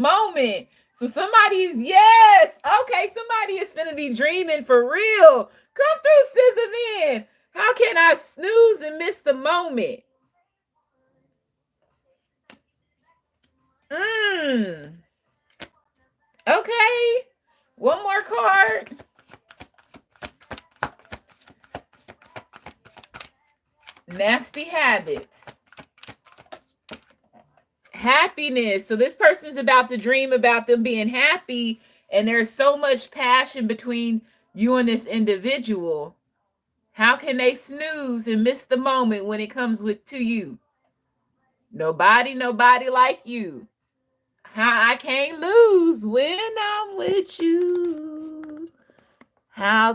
moment. So somebody is, yes. Okay, somebody is gonna be dreaming for real. Come through, Scissor Man. How can I snooze and miss the moment? Mm. Okay. One more card. Nasty habits. Happiness. So this person's about to dream about them being happy, and there's so much passion between you and this individual. How can they snooze and miss the moment when it comes with to you? Nobody like you. How I can't lose when I'm with you. How